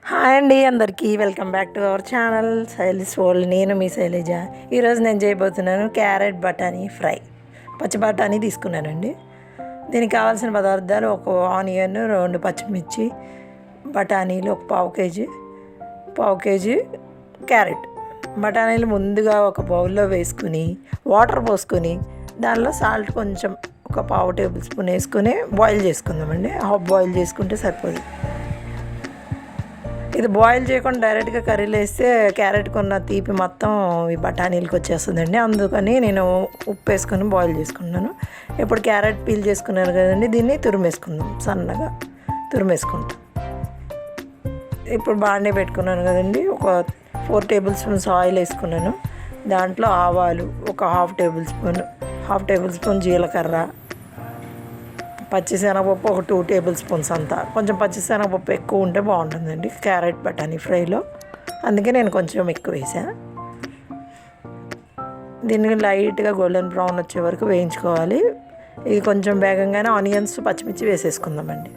Hi అండి, అందరికీ welcome back to our channel Shaili's world. నేను మీ శైలజ. ఈరోజు నేను చేయబోతున్నాను క్యారెట్ బఠానీ ఫ్రై. పచ్చి బఠానీ తీసుకున్నానండి. దీనికి కావాల్సిన పదార్థాలు: ఒక ఆనియన్, 2 పచ్చిమిర్చి, బఠానీలు ఒక పావు కేజీ క్యారెట్. బఠానీలు ముందుగా ఒక బౌల్లో వేసుకుని వాటర్ పోసుకొని దానిలో సాల్ట్ కొంచెం ఒక పావు టేబుల్ స్పూన్ వేసుకొని బాయిల్ చేసుకుందామండి. హాఫ్ బాయిల్ చేసుకుంటే సరిపోదు. ఇది బాయిల్ చేయకుండా డైరెక్ట్గా కర్రీలో వేస్తే క్యారెట్కి ఉన్న తీపి మొత్తం ఈ బఠానీలకు వచ్చేస్తుందండి. అందుకని నేను ఉప్పు వేసుకొని బాయిల్ చేసుకున్నాను. ఇప్పుడు క్యారెట్ పీల్ చేసుకున్నాను కదండి, దీన్ని తురిమేసుకుందాం. సన్నగా తురిమేసుకుంటాం. ఇప్పుడు బాండీ పెట్టుకున్నాను కదండి, ఒక 4 టేబుల్ స్పూన్స్ ఆయిల్ వేసుకున్నాను. దాంట్లో ఆవాలు ఒక హాఫ్ టేబుల్ స్పూన్ జీలకర్ర, పచ్చిశనగపప్పు ఒక 2 టేబుల్ స్పూన్స్ అంతా. కొంచెం పచ్చిశనగపప్పు ఎక్కువ ఉంటే బాగుంటుందండి క్యారెట్ బఠానీ ఫ్రైలో, అందుకే నేను కొంచెం ఎక్కువ వేసాను. దీన్ని లైట్గా గోల్డెన్ బ్రౌన్ వచ్చే వరకు వేయించుకోవాలి. ఇది కొంచెం వేగంగానే ఆనియన్స్, పచ్చిమిర్చి వేసేసుకుందామండి.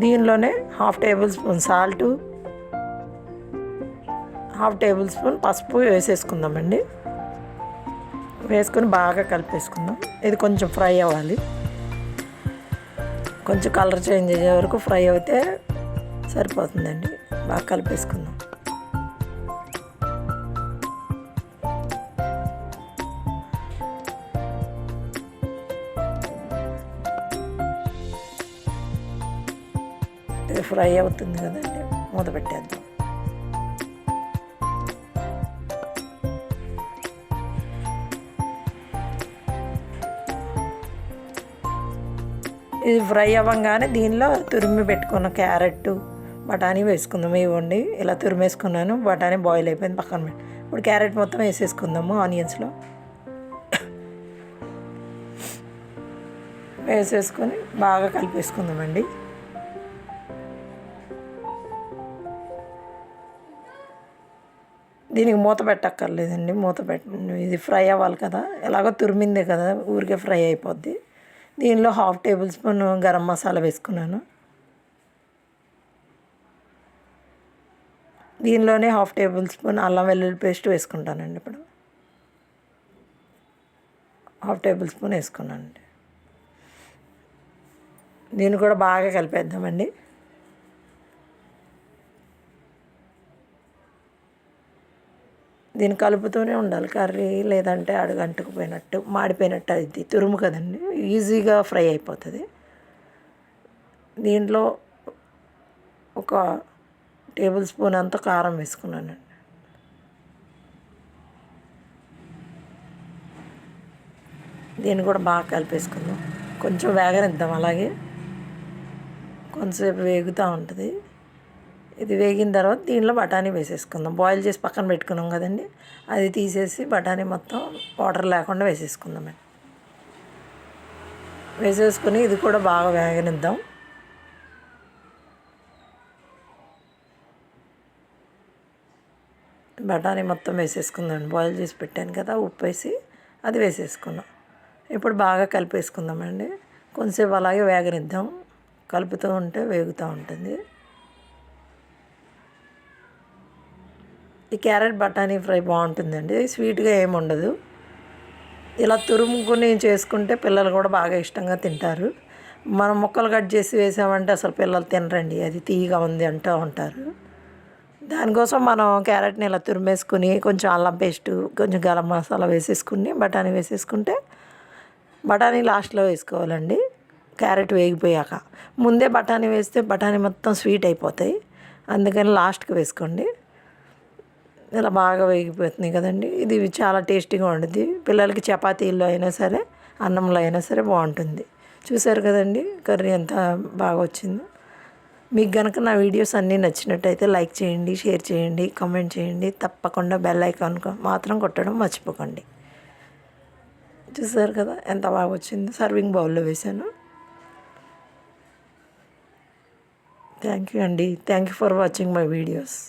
దీనిలోనే half table spoon salt, half table spoon పసుపు వేసేసుకుందామండి. వేసుకొని బాగా కలిపేసుకుందాం. ఇది కొంచెం ఫ్రై అవ్వాలి. కొంచెం కలర్ చేంజ్ అయ్యే వరకు ఫ్రై అయితే సరిపోతుందండి. బాగా కలిపేసుకుందాం. ఇది ఫ్రై అవుతుంది కదండి, మూత పెట్టేద్దాం. ఇది ఫ్రై అవ్వగానే దీనిలో తురిమి పెట్టుకున్న క్యారెట్, బఠానీ వేసుకుందాము. ఇవ్వండి, ఇలా తురిమేసుకున్నాను. బఠానీ బాయిల్ అయిపోయింది, పక్కన పెట్టి ఇప్పుడు క్యారెట్ మొత్తం వేసేసుకుందాము. ఆనియన్స్లో వేసేసుకొని బాగా కలిపేసుకుందామండి. దీనికి మూత పెట్టక్కర్లేదండి. ఇది ఫ్రై అవ్వాలి కదా, ఎలాగో తురిమిందే కదా, ఊరికే ఫ్రై అయిపోద్ది. దీనిలో half table spoon garam masala వేసుకున్నాను. దీనిలోనే హాఫ్ టేబుల్ స్పూన్ అల్లం వెల్లుల్లి పేస్ట్ వేసుకుంటానండి. ఇప్పుడు హాఫ్ టేబుల్ స్పూన్ వేసుకున్నానండి. దీన్ని కూడా బాగా కలిపేద్దామండి. దీన్ని కలుపుతూనే ఉండాలి కర్రీ, లేదంటే అడుగంటుకుపోయినట్టు, మాడిపోయినట్టు అది తురుము కదండి, ఈజీగా ఫ్రై అయిపోతుంది. దీంట్లో ఒక టేబుల్ స్పూన్ అంత కారం వేసుకున్నానండి. దీన్ని కూడా బాగా కలిపేసుకుందాం. కొంచెం వేగనిద్దాం. అలాగే కొంచెంసేపు వేగుతూ ఉంటుంది. ఇది వేగిన తర్వాత దీనిలో బఠానీ వేసేసుకుందాం. బాయిల్ చేసి పక్కన పెట్టుకున్నాం కదండి, అది తీసేసి బఠానీ మొత్తం వాటర్ లేకుండా వేసేసుకుందామండి. వేసేసుకొని ఇది కూడా బాగా వేగనిద్దాం. బఠానీ మొత్తం వేసేసుకుందాం. బాయిల్ చేసి పెట్టాను కదా, ఉప్పు వేసి అది వేసేసుకున్నాం. ఇప్పుడు బాగా కలిపేసుకుందామండి. కొంచెంసేపు అలాగే వేగనిద్దాం. కలుపుతూ ఉంటే వేగుతూ ఉంటుంది. ఈ క్యారెట్ బఠానీ ఫ్రై బాగుంటుందండి. స్వీట్గా ఏమి ఉండదు. ఇలా తురుముకుని చేసుకుంటే పిల్లలు కూడా బాగా ఇష్టంగా తింటారు. మనం ముక్కలు కట్ చేసి వేసామంటే అసలు పిల్లలు తినరండి, అది తీయగా ఉంది అంటూ ఉంటారు. దానికోసం మనం క్యారెట్ని ఇలా తురిమేసుకుని కొంచెం అల్లం పేస్టు, కొంచెం గరం మసాలా వేసేసుకుని బఠానీ వేసేసుకుంటే, బఠానీ లాస్ట్లో వేసుకోవాలండి క్యారెట్ వేగిపోయాక. ముందే బఠానీ వేస్తే బఠానీ మొత్తం స్వీట్ అయిపోతాయి, అందుకని లాస్ట్కి వేసుకోండి. ఇలా బాగా వేగిపోతుంది కదండి. ఇది చాలా టేస్టీగా ఉంటుంది. పిల్లలకి చపాతీల్లో అయినా సరే, అన్నంలో అయినా సరే బాగుంటుంది. చూసారు కదండి కర్రీ ఎంత బాగా వచ్చిందో. మీకు కనుక నా వీడియోస్ అన్నీ నచ్చినట్టయితే లైక్ చేయండి, షేర్ చేయండి, కామెంట్ చేయండి. తప్పకుండా బెల్ ఐకాన్ మాత్రం కొట్టడం మర్చిపోకండి. చూసారు కదా ఎంత బాగా వచ్చిందో. సర్వింగ్ బౌల్లో వేసాను. థ్యాంక్ యూ అండి. Thank you for watching my videos.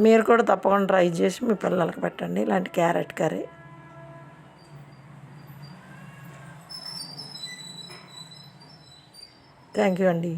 మీరు కూడా తప్పకుండా ట్రై చేసి మీ పిల్లలకి పెట్టండి ఇలాంటి క్యారెట్ కర్రీ. థ్యాంక్ యూ అండి.